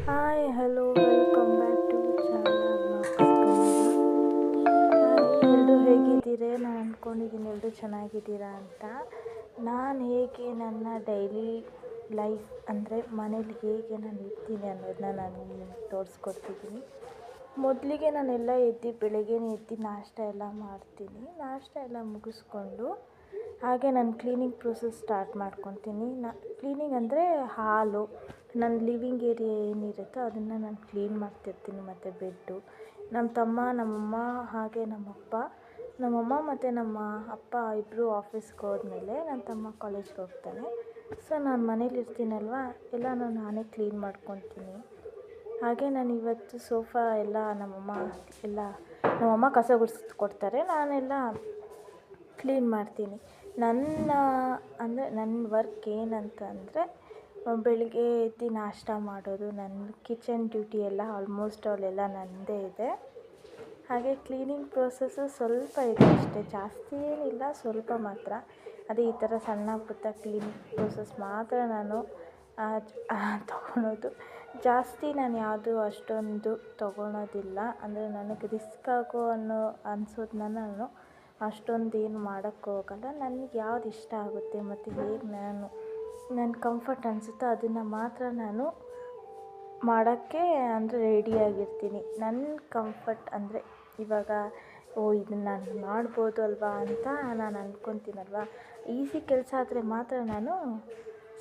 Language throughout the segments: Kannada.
Hi hello welcome back to Chala blogs Kannada. Hi, ಎಲ್ಲರೂ ಹೇಗಿದ್ದೀರಿ? ನಾನು ಅಂದ್ಕೊಂಡಿದ್ದೀನಿ ಎಲ್ಲರೂ ಚೆನ್ನಾಗಿದ್ದೀರಾ ಅಂತ. ನಾನು ಹೇಗೆ ನನ್ನ ಡೈಲಿ ಲೈಫ್ ಅಂದರೆ ಮನೇಲಿ ಹೇಗೆ ನಾನು ಇರ್ತೀನಿ ಅನ್ನೋದನ್ನ ನಾನು ನಿಮಗೆ ತೋರಿಸ್ಕೊಡ್ತಿದ್ದೀನಿ. ಮೊದಲಿಗೆ ನಾನೆಲ್ಲ ಬೆಳಗ್ಗೆನೇ ಎದ್ದು ನಾಷ್ಟ ಎಲ್ಲ ಮಾಡ್ತೀನಿ. ನಾಷ್ಟ ಎಲ್ಲ ಮುಗಿಸ್ಕೊಂಡು ಹಾಗೆ ನಾನು ಕ್ಲೀನಿಂಗ್ ಪ್ರೊಸೆಸ್ ಸ್ಟಾರ್ಟ್ ಮಾಡ್ಕೊತೀನಿ. ಕ್ಲೀನಿಂಗ್ ಅಂದರೆ ಹಾಲು, ನನ್ನ ಲಿವಿಂಗ್ ಏರಿಯಾ ಏನಿರುತ್ತೋ ಅದನ್ನು ನಾನು ಕ್ಲೀನ್ ಮಾಡ್ತಿರ್ತೀನಿ. ಮತ್ತು ಬೆಡ್ಡು, ನಮ್ಮ ತಮ್ಮ, ನಮ್ಮಮ್ಮ ಹಾಗೆ ನಮ್ಮಮ್ಮ ಮತ್ತು ನಮ್ಮ ಅಪ್ಪ ಇಬ್ಬರು ಆಫೀಸ್ಗೆ ಹೋದ್ಮೇಲೆ ನನ್ನ ತಮ್ಮ ಕಾಲೇಜ್ಗೆ ಹೋಗ್ತಾನೆ. ಸೊ ನಾನು ಮನೇಲಿ ಇರ್ತೀನಲ್ವ, ಎಲ್ಲನೂ ನಾನೇ ಕ್ಲೀನ್ ಮಾಡ್ಕೊತೀನಿ. ಹಾಗೆ ನಾನು ಇವತ್ತು ಸೋಫಾ ಎಲ್ಲ ನಮ್ಮಮ್ಮ ಕಸ ಗುಡಿಸ್ಕೊಡ್ತಾರೆ, ನಾನೆಲ್ಲ ಕ್ಲೀನ್ ಮಾಡ್ತೀನಿ. ನನ್ನ ವರ್ಕ್ ಏನಂತಂದರೆ ಬೆಳಿಗ್ಗೆ ಎದ್ದು ನಾಷ್ಟ ಮಾಡೋದು, ನನ್ನ ಕಿಚನ್ ಡ್ಯೂಟಿ ಎಲ್ಲ ಆಲ್ಮೋಸ್ಟ್ ಅಲ್ಲೆಲ್ಲ ನನ್ನದೇ ಇದೆ. ಹಾಗೆ ಕ್ಲೀನಿಂಗ್ ಪ್ರೋಸೆಸ್ಸು ಸ್ವಲ್ಪ ಇದೆ ಅಷ್ಟೇ, ಜಾಸ್ತಿ ಏನಿಲ್ಲ, ಸ್ವಲ್ಪ ಮಾತ್ರ. ಅದೇ ಈ ಥರ ಸಣ್ಣ ಪುಟ್ಟ ಕ್ಲೀನಿಂಗ್ ಪ್ರೋಸೆಸ್ ಮಾತ್ರ ನಾನು ತೊಗೊಳೋದು. ಜಾಸ್ತಿ ನಾನು ಯಾವುದು ಅಷ್ಟೊಂದು ತೊಗೊಳೋದಿಲ್ಲ. ಅಂದರೆ ನನಗೆ ರಿಸ್ಕ್ ಅನಿಸೋದನ್ನ ನಾನು ಅಷ್ಟೊಂದೇನು ಮಾಡೋಕ್ಕೆ ಹೋಗಲ್ಲ. ನನಗೆ ಯಾವ್ದು ಇಷ್ಟ ಆಗುತ್ತೆ ಮತ್ತು ಹೇಗೆ ನನ್ನ ಕಂಫರ್ಟ್ ಅನಿಸುತ್ತೋ ಅದನ್ನು ಮಾತ್ರ ನಾನು ಮಾಡೋಕ್ಕೆ ಅಂದರೆ ರೆಡಿಯಾಗಿರ್ತೀನಿ. ನನ್ನ ಕಂಫರ್ಟ್ ಅಂದರೆ ಇವಾಗ ಇದನ್ನು ನಾನು ಮಾಡ್ಬೋದು ಅಲ್ವಾ ಅಂತ ನಾನು ಅಂದ್ಕೊತೀನಲ್ವ, ಈಸಿ ಕೆಲಸ ಆದರೆ ಮಾತ್ರ ನಾನು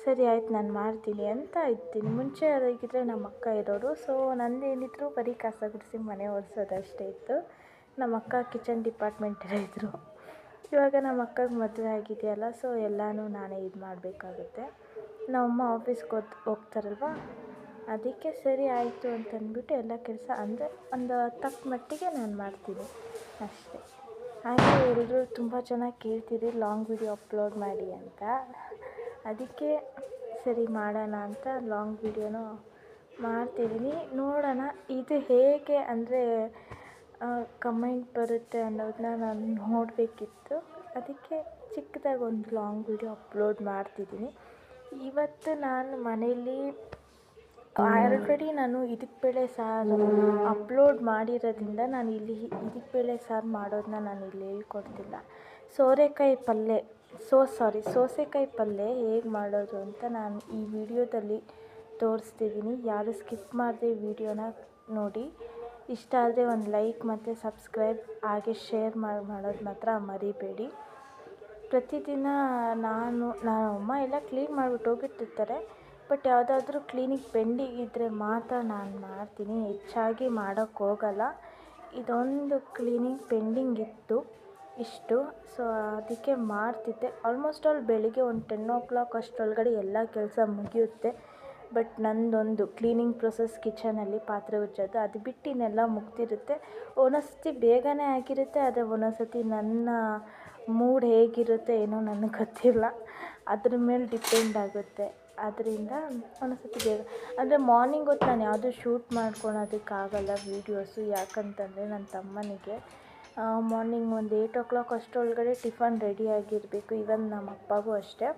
ಸರಿ ಆಯ್ತು ನಾನು ಮಾಡ್ತೀನಿ ಅಂತ ಇರ್ತೀನಿ. ಮುಂಚೆ ಅದಾಗಿದ್ದರೆ ನಮ್ಮ ಅಕ್ಕ ಇರೋರು. ಸೊ ನಂದೇನಿದ್ರು ಬರೀ ಕಸ ಗುಡಿಸಿ ಮನೆ ಒರೆಸೋದಷ್ಟೇ ಇತ್ತು. ನಮ್ಮ ಅಕ್ಕ ಕಿಚನ್ ಡಿಪಾರ್ಟ್ಮೆಂಟಲ್ಲೇ ಇದ್ದರು. ಇವಾಗ ನಮ್ಮ ಅಕ್ಕಗೆ ಮದುವೆ ಆಗಿದೆಯಲ್ಲ, ಸೊ ಎಲ್ಲನೂ ನಾನೇ ಇದು ಮಾಡಬೇಕಾಗುತ್ತೆ. ನಮ್ಮಮ್ಮ ಆಫೀಸ್ಗೆ ಹೋಗ್ತಾರಲ್ವ, ಅದಕ್ಕೆ ಸರಿ ಆಯಿತು ಅಂತಂದ್ಬಿಟ್ಟು ಎಲ್ಲ ಕೆಲಸ ಅಂದರೆ ಒಂದು ತಕ್ಕ ಮಟ್ಟಿಗೆ ನಾನು ಮಾಡ್ತೀನಿ ಅಷ್ಟೇ. ಹಾಗೆ ಎಲ್ಲರೂ ತುಂಬ ಚೆನ್ನಾಗಿ ಕೇಳ್ತಿದ್ದೀರಿ ಲಾಂಗ್ ವಿಡಿಯೋ ಅಪ್ಲೋಡ್ ಮಾಡಿ ಅಂತ. ಅದಕ್ಕೆ ಸರಿ ಮಾಡೋಣ ಅಂತ ಲಾಂಗ್ ವಿಡಿಯೋನೂ ಮಾಡ್ತಿದ್ದೀನಿ. ನೋಡೋಣ ಇದು ಹೇಗೆ ಅಂದರೆ ಕಮೆಂಟ್ ಬರುತ್ತೆ ಅನ್ನೋದನ್ನ ನಾನು ನೋಡಬೇಕಿತ್ತು. ಅದಕ್ಕೆ ಚಿಕ್ಕದಾಗಿ ಒಂದು ಲಾಂಗ್ ವಿಡಿಯೋ ಅಪ್ಲೋಡ್ ಮಾಡ್ತಿದ್ದೀನಿ. ಇವತ್ತು ನಾನು ಮನೇಲಿ ಆಲ್ರೆಡಿ ನಾನು ಇದಕ್ಕೆ ಬೇಳೆ ಸಾರು ಅಪ್ಲೋಡ್ ಮಾಡಿರೋದ್ರಿಂದ ನಾನು ಇಲ್ಲಿ ಇದಕ್ಕೆ ಬೇಳೆ ಸಾರು ಮಾಡೋದನ್ನ ನಾನು ಇಲ್ಲಿ ಹೇಳ್ಕೊಡ್ತಿಲ್ಲ. ಸೋಸೆಕಾಯಿ ಪಲ್ಯ ಹೇಗೆ ಮಾಡೋದು ಅಂತ ನಾನು ಈ ವಿಡಿಯೋದಲ್ಲಿ ತೋರಿಸ್ತಿದ್ದೀನಿ. ಯಾರು ಸ್ಕಿಪ್ ಮಾಡದೆ ವಿಡಿಯೋನ ನೋಡಿ. ಇಷ್ಟ ಆದರೆ ಒಂದು ಲೈಕ್ ಮತ್ತು ಸಬ್ಸ್ಕ್ರೈಬ್ ಹಾಗೆ ಶೇರ್ ಮಾಡೋದು ಮಾತ್ರ ಮರಿಬೇಡಿ. ಪ್ರತಿದಿನ ನಮ್ಮಮ್ಮ ಎಲ್ಲ ಕ್ಲೀನ್ ಮಾಡಿಬಿಟ್ಟು ಹೋಗಿಟ್ಟಿರ್ತಾರೆ. ಬಟ್ ಯಾವುದಾದ್ರೂ ಕ್ಲೀನಿಂಗ್ ಪೆಂಡಿಂಗ್ ಇದ್ದರೆ ಮಾತ್ರ ನಾನು ಮಾಡ್ತೀನಿ, ಹೆಚ್ಚಾಗಿ ಮಾಡೋಕ್ಕೆ ಹೋಗಲ್ಲ. ಇದೊಂದು ಕ್ಲೀನಿಂಗ್ ಪೆಂಡಿಂಗ್ ಇಷ್ಟು. ಸೊ ಅದಕ್ಕೆ ಮಾಡ್ತಿದ್ದೆ. ಆಲ್ಮೋಸ್ಟ್ ಬೆಳಿಗ್ಗೆ ಒಂದು 10 o'clock ಅಷ್ಟರೊಳಗಡೆ ಎಲ್ಲ ಕೆಲಸ ಮುಗಿಯುತ್ತೆ. ಬಟ್ ನಂದೊಂದು ಕ್ಲೀನಿಂಗ್ ಪ್ರೊಸೆಸ್ ಕಿಚನಲ್ಲಿ ಪಾತ್ರೆ ಉಜ್ಜೋದು, ಅದು ಬಿಟ್ಟು ಇನ್ನೆಲ್ಲ ಮುಗ್ದಿರುತ್ತೆ. ಒಂದೊಂದ್ಸತಿ ಬೇಗನೆ ಆಗಿರುತ್ತೆ, ಆದರೆ ಒಂದೊಂದ್ಸತಿ ನನ್ನ ಮೂಡ್ ಹೇಗಿರುತ್ತೆ ಏನೋ ನನಗೆ ಗೊತ್ತಿಲ್ಲ, ಅದ್ರ ಮೇಲೆ ಡಿಪೆಂಡ್ ಆಗುತ್ತೆ. ಅದರಿಂದ ಒಂದೊಂದ್ಸತಿ ಬೇಗ ಅಂದರೆ ಮಾರ್ನಿಂಗ್ ಹೊತ್ತು ನಾನು ಯಾವುದೂ ಶೂಟ್ ಮಾಡ್ಕೊಳೋದಕ್ಕಾಗಲ್ಲ ವೀಡಿಯೋಸು. ಯಾಕಂತಂದರೆ ನನ್ನ ತಮ್ಮನಿಗೆ ಮಾರ್ನಿಂಗ್ ಒಂದು 8 o'clock ಅಷ್ಟರೊಳಗಡೆ ಟಿಫನ್ ರೆಡಿಯಾಗಿರಬೇಕು. ಈವನ್ ನಮ್ಮ ಅಪ್ಪಗೂ ಅಷ್ಟೇ.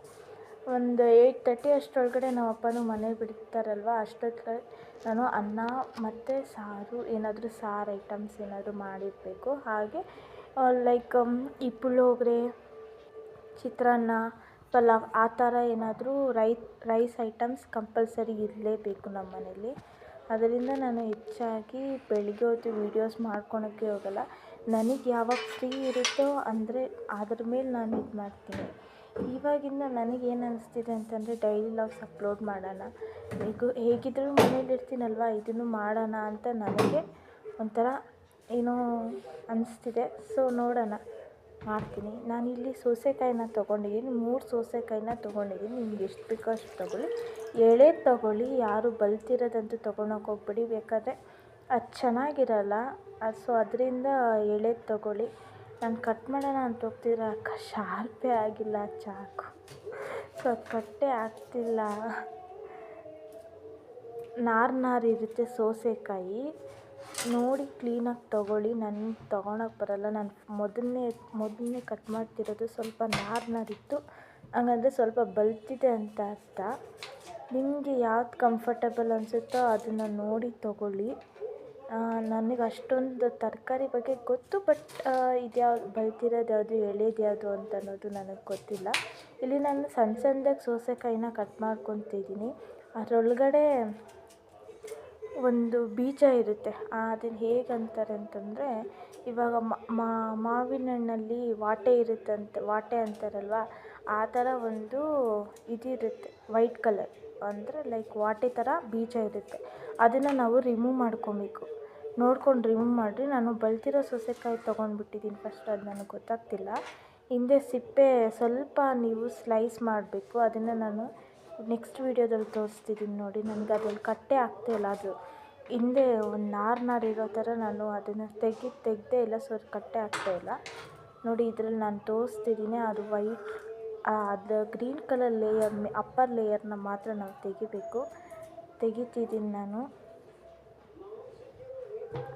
ಒಂದು 8:30 ಅಷ್ಟರೊಳಗಡೆ ನಮ್ಮ ಅಪ್ಪನೂ ಮನೆ ಬಿಡ್ತಾರಲ್ವ, ಅಷ್ಟೊತ್ತಿಗೆ ನಾನು ಅನ್ನ ಮತ್ತು ಸಾರು ಏನಾದರೂ ಐಟಮ್ಸ್ ಏನಾದರೂ ಮಾಡಿರಬೇಕು. ಹಾಗೆ ಲೈಕ್ ಈ ಪುಳಿಯೋಗರೆ, ಚಿತ್ರಾನ್ನ, ಪಲಾವ್ ಆ ಥರ ಏನಾದರೂ ರೈಸ್ ಐಟಮ್ಸ್ ಕಂಪಲ್ಸರಿ ಇರಲೇಬೇಕು ನಮ್ಮ ಮನೇಲಿ. ಅದರಿಂದ ನಾನು ಹೆಚ್ಚಾಗಿ ಬೆಳಿಗ್ಗೆ ಹೊತ್ತು ವೀಡಿಯೋಸ್ ಮಾಡ್ಕೊಳಕ್ಕೆ ಹೋಗಲ್ಲ. ನನಗೆ ಯಾವಾಗ ಫ್ರೀ ಇರುತ್ತೋ ಅಂದರೆ ಅದ್ರ ಮೇಲೆ ನಾನು ಇದು ಮಾಡ್ತೀನಿ. ಇವಾಗಿಂದ ನನಗೇನು ಅನ್ನಿಸ್ತಿದೆ ಅಂತಂದರೆ ಡೈಲಿ ವ್ಲಾಗ್ಸ್ ಅಪ್ಲೋಡ್ ಮಾಡೋಣ, ಹೇಗಿದ್ದರೂ ಮನೇಲಿ ಇರ್ತೀನಲ್ವ, ಇದನ್ನು ಮಾಡೋಣ ಅಂತ ನನಗೆ ಒಂಥರ ಏನೋ ಅನ್ನಿಸ್ತಿದೆ. ಸೊ ನೋಡೋಣ, ಮಾಡ್ತೀನಿ. ನಾನಿಲ್ಲಿ ಸೋಸೆಕಾಯಿನ ತೊಗೊಂಡಿದ್ದೀನಿ, 3 ಸೋಸೆಕಾಯಿನ ತೊಗೊಂಡಿದ್ದೀನಿ. ನಿಮ್ಗೆ ಎಷ್ಟು ಬೇಕೋ ಅಷ್ಟು ತೊಗೊಳ್ಳಿ. ಎಳೆದು ತೊಗೊಳ್ಳಿ, ಯಾರು ಬಲ್ತಿರೋದಂತೂ ತೊಗೊಳಕ್ಕೆ ಹೋಗ್ಬೇಡಿ, ಬೇಕಾದರೆ ಅದು ಚೆನ್ನಾಗಿರಲ್ಲ. ಸೊ ಅದರಿಂದ ಎಳೆದು ತೊಗೊಳ್ಳಿ. ನಾನು ಕಟ್ ಮಾಡೋಣ ಅಂತ ಹೋಗ್ತಿದ್ರೆ ಶಾರ್ಪೇ ಆಗಿಲ್ಲ ಚಾಕು, ಸೊ ಅದು ಕಟ್ಟೇ ಆಗ್ತಿಲ್ಲ. ನಾರಿರುತ್ತೆ ಸೋಸೆಕಾಯಿ, ನೋಡಿ ಕ್ಲೀನಾಗಿ ತೊಗೊಳ್ಳಿ. ನನಗೆ ತೊಗೊಳಕ್ಕೆ ಬರಲ್ಲ. ನಾನು ಮೊದಲನೇ ಕಟ್ ಮಾಡ್ತಿರೋದು ಸ್ವಲ್ಪ ನಾರಿತ್ತು, ಹಂಗಂದರೆ ಸ್ವಲ್ಪ ಬಲ್ತಿದೆ ಅಂತ ಅರ್ಥ. ನಿಮಗೆ ಯಾವ್ದು ಕಂಫರ್ಟಬಲ್ ಅನಿಸುತ್ತೋ ಅದನ್ನು ನೋಡಿ ತೊಗೊಳ್ಳಿ. ನನಗೆ ಅಷ್ಟೊಂದು ತರಕಾರಿ ಬಗ್ಗೆ ಗೊತ್ತು, ಬಟ್ ಇದ್ಯಾವ್ದು ಬಲ್ತಿರೋದು ಯಾವುದು ಎಳೆದು ಯಾವುದು ಅಂತ ಅನ್ನೋದು ನನಗೆ ಗೊತ್ತಿಲ್ಲ. ಇಲ್ಲಿ ನಾನು ಸಣ್ಣ ಸಣ್ಣದಾಗಿ ಸೌತೆಕಾಯಿನ ಕಟ್ ಮಾಡ್ಕೊತಿದ್ದೀನಿ. ಅದರೊಳಗಡೆ ಒಂದು ಬೀಜ ಇರುತ್ತೆ. ಅದನ್ನು ಹೇಗೆ ಅಂತಾರೆ ಅಂತಂದರೆ, ಇವಾಗ ಮಾವಿನ ಹಣ್ಣಲ್ಲಿ ವಾಟೆ ಇರುತ್ತಂತೆ, ವಾಟೆ ಅಂತಾರಲ್ವ, ಆ ಥರ ಒಂದು ಇದಿರುತ್ತೆ ವೈಟ್ ಕಲರ್, ಅಂದರೆ ಲೈಕ್ ವಾಟೆ ಥರ ಬೀಜ ಇರುತ್ತೆ. ಅದನ್ನು ನಾವು ರಿಮೂವ್ ಮಾಡ್ಕೊಬೇಕು. ನೋಡ್ಕೊಂಡು ರಿಮೂವ್ ಮಾಡಿರಿ. ನಾನು ಬಲ್ತಿರೋ ಸೌತೆಕಾಯಿ ತೊಗೊಂಡ್ಬಿಟ್ಟಿದ್ದೀನಿ ಫಸ್ಟ್, ಅದು ನನಗೆ ಗೊತ್ತಾಗ್ತಿಲ್ಲ. ಹಿಂದೆ ಸಿಪ್ಪೆ ಸ್ವಲ್ಪ ನೀವು ಸ್ಲೈಸ್ ಮಾಡಬೇಕು. ಅದನ್ನು ನಾನು ನೆಕ್ಸ್ಟ್ ವೀಡಿಯೋದಲ್ಲಿ ತೋರಿಸ್ತಿದ್ದೀನಿ ನೋಡಿ. ನನಗೆ ಅದ್ರಲ್ಲಿ ಕಟ್ಟೆ ಆಗ್ತಾಯಿಲ್ಲ, ಅದು ಹಿಂದೆ ಒಂದು ನಾರು ಇರೋ ಥರ ನಾನು ಅದನ್ನು ತೆಗ್ದೇ ಇಲ್ಲ, ಸೊ ಕಟ್ಟೆ ಆಗ್ತಾಯಿಲ್ಲ ನೋಡಿ. ಇದರಲ್ಲಿ ನಾನು ತೋರಿಸ್ತಿದ್ದೀನಿ, ಅದು ವೈಟ್ ಅದು ಗ್ರೀನ್ ಕಲರ್ ಲೇಯರ್, ಅಪ್ಪರ್ ಲೇಯರ್ನ ಮಾತ್ರ ನಾವು ತೆಗಿತಿದ್ದೀನಿ ನಾನು.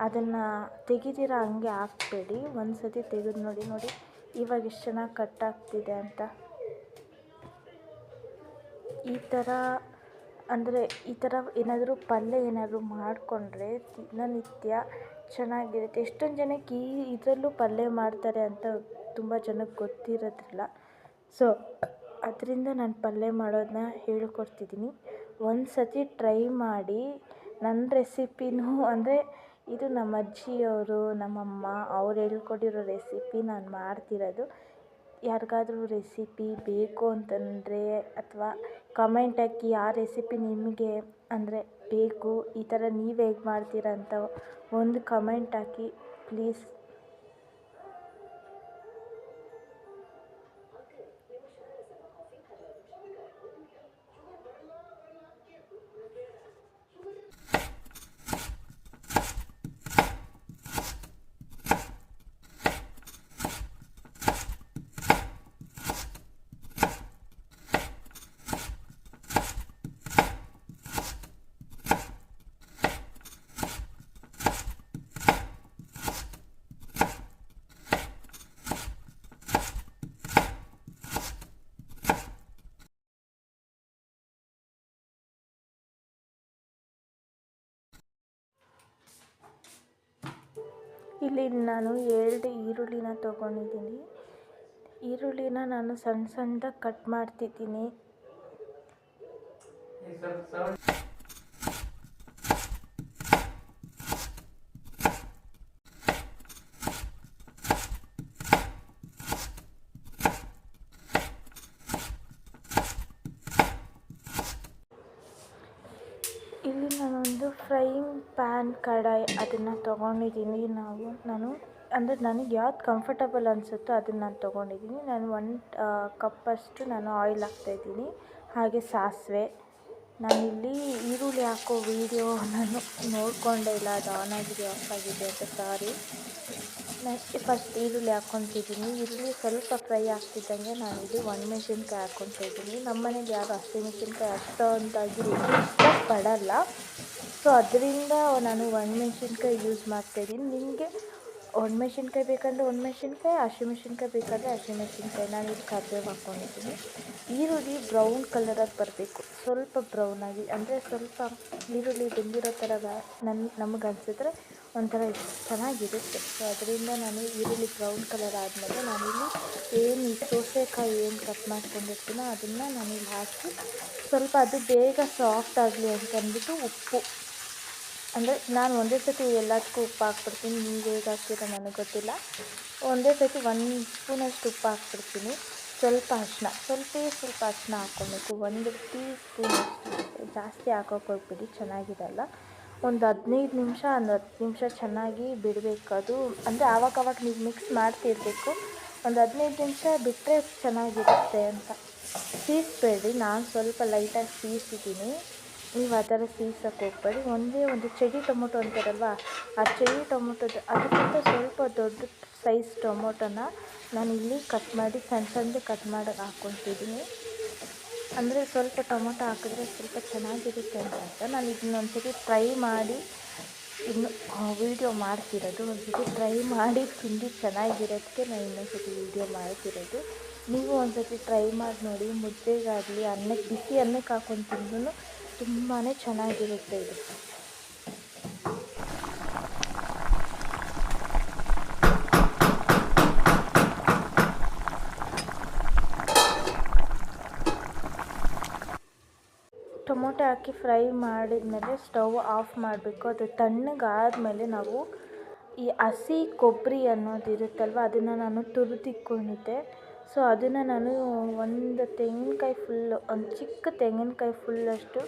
ಅದನ್ನು ತೆಗಿದಿರ ಹಂಗೆ ಹಾಕ್ಬೇಡಿ, ಒಂದು ಸತಿ ತೆಗೆದು ನೋಡಿ ಇವಾಗ ಎಷ್ಟು ಚೆನ್ನಾಗಿ ಕಟ್ ಆಗ್ತಿದೆ ಅಂತ. ಈ ಥರ ಏನಾದರೂ ಪಲ್ಯ ಏನಾದರೂ ಮಾಡಿಕೊಂಡ್ರೆ ದಿನನಿತ್ಯ ಚೆನ್ನಾಗಿರುತ್ತೆ. ಎಷ್ಟೊಂದು ಜನಕ್ಕೆ ಇದರಲ್ಲೂ ಪಲ್ಯ ಮಾಡ್ತಾರೆ ಅಂತ ತುಂಬ ಜನಕ್ಕೆ ಗೊತ್ತಿರೋದಿಲ್ಲ. ಸೊ ಅದರಿಂದ ನಾನು ಪಲ್ಯ ಮಾಡೋದನ್ನ ಹೇಳ್ಕೊಡ್ತಿದ್ದೀನಿ. ಒಂದು ಸತಿ ಟ್ರೈ ಮಾಡಿ. ನನ್ನ ರೆಸಿಪಿನೂ ಅಂದರೆ ಇದು ನಮ್ಮ ಅಜ್ಜಿಯವರು, ನಮ್ಮಮ್ಮ ಅವ್ರು ಹೇಳ್ಕೊಟ್ಟಿರೋ ರೆಸಿಪಿ ನಾನು ಮಾಡ್ತಿರೋದು. ಯಾರಿಗಾದ್ರೂ ರೆಸಿಪಿ ಬೇಕು ಅಂತಂದರೆ ಅಥವಾ ಕಮೆಂಟ್ ಹಾಕಿ ಆ ರೆಸಿಪಿ ನಿಮಗೆ ಅಂದರೆ ಬೇಕು, ಈ ಥರ ನೀವು ಹೇಗೆ ಮಾಡ್ತೀರ ಅಂತ ಒಂದು ಕಮೆಂಟ್ ಹಾಕಿ ಪ್ಲೀಸ್. ಇಲ್ಲಿ ನಾನು 2 ಈರುಳ್ಳಿನ ತೊಗೊಂಡಿದ್ದೀನಿ. ಈರುಳ್ಳಿನ ನಾನು ಸಣ್ಣದಾಗಿ ಕಟ್ ಮಾಡ್ತಿದ್ದೀನಿ. ಇಲ್ಲಿ ನಾನೊಂದು ಫ್ರೈಯಿಂಗ್ ಪ್ಯಾನ್, ಕಡಾಯಿ ಅದನ್ನು ತೊಗೊಂಡಿದ್ದೀನಿ. ನಾನು ಅಂದರೆ ನನಗೆ ಯಾವ್ದು ಕಂಫರ್ಟಬಲ್ ಅನಿಸುತ್ತೋ ಅದನ್ನು ನಾನು ತೊಗೊಂಡಿದ್ದೀನಿ. ನಾನು 1 ಕಪ್ಪಷ್ಟು ನಾನು ಆಯಿಲ್ ಹಾಕ್ತಾಯಿದ್ದೀನಿ, ಹಾಗೆ ಸಾಸಿವೆ. ನಾನಿಲ್ಲಿ ಈರುಳ್ಳಿ ಹಾಕೋ ವೀಡಿಯೋ ನಾನು ನೋಡಿಕೊಂಡೇ ಇಲ್ಲ, ಅದು ಆನ್ ಆಗಿದೆ ಆಫ್ ಆಗಿದೆ ಅಂತ ಸಾರಿ. ನಾನು ಫಸ್ಟ್ ಈರುಳ್ಳಿ ಹಾಕ್ಕೊತಿದ್ದೀನಿ. ಈರುಳ್ಳಿ ಸ್ವಲ್ಪ ಫ್ರೈ ಆಗ್ತಿದ್ದಂಗೆ ನಾನಿಲ್ಲಿ ಒಣಮೆಣ್ಸಿನ್ಕಾಯಿ ಹಾಕ್ಕೊತಿದ್ದೀನಿ. ನಮ್ಮ ಮನೇಲಿ ಯಾರು ಹಸಿಮೆಣ್ಸಿನ್ಕಾಯಿ ಅಷ್ಟೊಂದಾಗಿ ಇಷ್ಟಪಡಲ್ಲ, ಸೊ ಅದರಿಂದ ನಾನು ಒಣಮೆಣ್ಸಿನ್ಕಾಯಿ ಯೂಸ್ ಮಾಡ್ತಾಯಿದ್ದೀನಿ. ನಿಮಗೆ ಒಣಮೆಣ್ಸಿನ್ಕಾಯಿ ಬೇಕಂದರೆ ಒಣಮೆಣ್ಸಿನ್ಕಾಯಿ, ಹಸಿಮೆಣ್ಸಿನ್ಕಾಯಿ ಬೇಕಾದರೆ ಹಸಿಮೆಣ್ಸಿನ್ಕಾಯಿ. ನಾನಿಲ್ಲಿ ಕರಿಬೇವು ಹಾಕ್ಕೊಂಡಿದ್ದೀನಿ. ಈರುಳ್ಳಿ ಬ್ರೌನ್ ಕಲರಾಗಿ ಬರಬೇಕು, ಸ್ವಲ್ಪ ಬ್ರೌನಾಗಿ, ಅಂದರೆ ಸ್ವಲ್ಪ ಈರುಳ್ಳಿ ಬೆಂದಿರೋ ಥರ ನಮಗೆ ಅನಿಸಿದ್ರೆ ಒಂಥರ ಚೆನ್ನಾಗಿರುತ್ತೆ. ಸೊ ಅದರಿಂದ ನಾನು ಈರುಳ್ಳಿ ಬ್ರೌನ್ ಕಲರ್ ಆದಮೇಲೆ ನಾನಿಲ್ಲಿ ಈ ಸೌತೆಕಾಯಿ ಕಟ್ ಮಾಡ್ಕೊಂಡಿರ್ತೀನೋ ಅದನ್ನು ನಾನಿಲ್ಲಿ ಹಾಕಿ ಸ್ವಲ್ಪ ಅದು ಬೇಗ ಸಾಫ್ಟ್ ಆಗಲಿ ಅಂತ ಅಂದ್ಬಿಟ್ಟು ಉಪ್ಪು, ಅಂದರೆ ನಾನು ಒಂದೇ ಸತಿ ಎಲ್ಲದಕ್ಕೂ ಉಪ್ಪು ಹಾಕ್ಬಿಡ್ತೀನಿ. ನೀವು ಹೇಗೆ ಹಾಕ್ತೀರೋ ನನಗೆ ಗೊತ್ತಿಲ್ಲ. ಒಂದೇ ಸತಿ 1 ಸ್ಪೂನಷ್ಟು ಉಪ್ಪು ಹಾಕ್ಬಿಡ್ತೀನಿ. ಸ್ವಲ್ಪ ಅರಿಶಿನ, ಸ್ವಲ್ಪ ಅರಿಶಿನ ಹಾಕ್ಕೊಬೇಕು. 1 ಟೀ ಸ್ಪೂನ್ ಜಾಸ್ತಿ ಹಾಕೋಕೆ ಹೋಗ್ಬಿಡಿ, ಚೆನ್ನಾಗಿರಲ್ಲ. ಒಂದು 15 ನಿಮಿಷ ಚೆನ್ನಾಗಿ ಬಿಡಬೇಕು. ಅದು ಅಂದರೆ ಆವಾಗ ನೀವು ಮಿಕ್ಸ್ ಮಾಡ್ತಿರಬೇಕು. ಒಂದು 15 ನಿಮಿಷ ಬಿಟ್ಟರೆ ಚೆನ್ನಾಗಿರುತ್ತೆ ಅಂತ. ಸೀಸ್ಬೇಡಿ, ನಾನು ಸ್ವಲ್ಪ ಲೈಟಾಗಿ ಸೀಸಿದ್ದೀನಿ. ನೀವು ಆ ಥರ ಸೀಸೋಕ್ಕೆ ಹೋಗ್ಬೇಡಿ. ಒಂದು ಚೆರಿ ಟೊಮೊಟೊ ಅಂತಾರಲ್ವ, ಆ ಚೆರಿ ಟೊಮೊಟೊದ ಅದಕ್ಕಿಂತ ಸ್ವಲ್ಪ ದೊಡ್ಡ ಸೈಜ್ ಟೊಮೊಟೊನ ನಾನಿಲ್ಲಿ ಕಟ್ ಮಾಡಿ ಸಣ್ಣ ಕಟ್ ಮಾಡಿ ಹಾಕ್ಕೊತಿದ್ದೀನಿ. ಅಂದರೆ ಸ್ವಲ್ಪ ಟೊಮೊಟೊ ಹಾಕಿದ್ರೆ ಸ್ವಲ್ಪ ಚೆನ್ನಾಗಿರುತ್ತೆ ಅಂತ ನಾನು ಇದನ್ನೊಂದು ಸತಿ ಟ್ರೈ ಮಾಡಿ ಇನ್ನು ವೀಡಿಯೋ ಮಾಡ್ತಿರೋದು. ಒಂದು ಸತಿ ಟ್ರೈ ಮಾಡಿ ತಿಂದು ಚೆನ್ನಾಗಿರೋದಕ್ಕೆ ನಾನು ಇನ್ನೊಂದು ಸತಿ ವೀಡಿಯೋ ಮಾಡ್ತಿರೋದು. ನೀವು ಒಂದು ಸತಿ ಟ್ರೈ ಮಾಡಿ ನೋಡಿ. ಮುದ್ದೆಗಾಗಲಿ, ಬಿಸಿ ಅನ್ನಕ್ಕೆ ಹಾಕ್ಕೊಂಡು ತಿಂದ್ರೂ ತುಂಬಾ ಚೆನ್ನಾಗಿರುತ್ತೆ ಇದು. ಟೊಮೊಟೊ ಹಾಕಿ ಫ್ರೈ ಮಾಡಿದ್ಮೇಲೆ ಸ್ಟವ್ ಆಫ್ ಮಾಡಬೇಕು. ಅದು ತಣ್ಣಗಾದಮೇಲೆ ನಾವು ಈ ಹಸಿ ಕೊಬ್ಬರಿ ಅನ್ನೋದಿರುತ್ತಲ್ವ, ಅದನ್ನು ನಾನು ತುರಿದಿಟ್ಕೊಂಡಿದ್ದೆ. ಸೊ ಅದನ್ನು ನಾನು ಒಂದು ತೆಂಗಿನಕಾಯಿ ಫುಲ್ಲು, ಒಂದು ಚಿಕ್ಕ ತೆಂಗಿನಕಾಯಿ ಫುಲ್ಲಷ್ಟು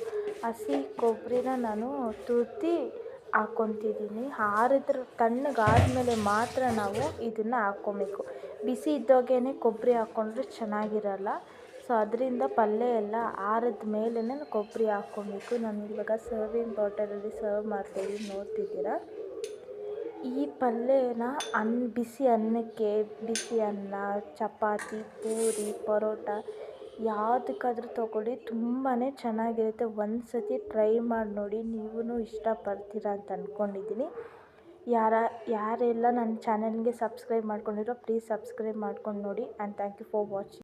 ಹಸಿ ಕೊಬ್ಬರಿನ ನಾನು ತುರಿದು ಹಾಕ್ಕೊತಿದ್ದೀನಿ. ತಣ್ಣಗಾದಮೇಲೆ ಮಾತ್ರ ನಾವು ಇದನ್ನು ಹಾಕ್ಕೊಬೇಕು. ಬಿಸಿ ಇದ್ದಾಗೇ ಕೊಬ್ಬರಿ ಹಾಕ್ಕೊಂಡ್ರೆ ಚೆನ್ನಾಗಿರಲ್ಲ. ಸೊ ಅದರಿಂದ ಪಲ್ಯ ಎಲ್ಲ ಆರಿದ ಮೇಲೇ ಕೊಬ್ಬರಿ ಹಾಕ್ಕೊಬೇಕು. ನಾನು ಇವಾಗ ಸರ್ವಿಂಗ್ ಬಾಟಲಲ್ಲಿ ಸರ್ವ್ ಮಾಡ್ತಾಯಿದ್ದೀನಿ, ನೋಡ್ತಿದ್ದೀರಾ. ಈ ಪಲ್ಯನ ಬಿಸಿ ಅನ್ನಕ್ಕೆ, ಬಿಸಿ ಅನ್ನ, ಚಪಾತಿ, ಪೂರಿ, ಪರೋಟ ಯಾವುದಕ್ಕಾದ್ರೂ ತೊಗೊಳ್ಳಿ, ತುಂಬಾ ಚೆನ್ನಾಗಿರುತ್ತೆ. ಒಂದು ಸತಿ ಟ್ರೈ ಮಾಡಿ ನೋಡಿ, ನೀವೂ ಇಷ್ಟಪಡ್ತೀರಾ ಅಂತ ಅಂದ್ಕೊಂಡಿದ್ದೀನಿ. ಯಾರೆಲ್ಲ ನನ್ನ ಚಾನಲ್ಗೆ ಸಬ್ಸ್ಕ್ರೈಬ್ ಮಾಡ್ಕೊಂಡಿರೋ ಪ್ಲೀಸ್ ಸಬ್ಸ್ಕ್ರೈಬ್ ಮಾಡ್ಕೊಂಡು ನೋಡಿ. And thank you for watching.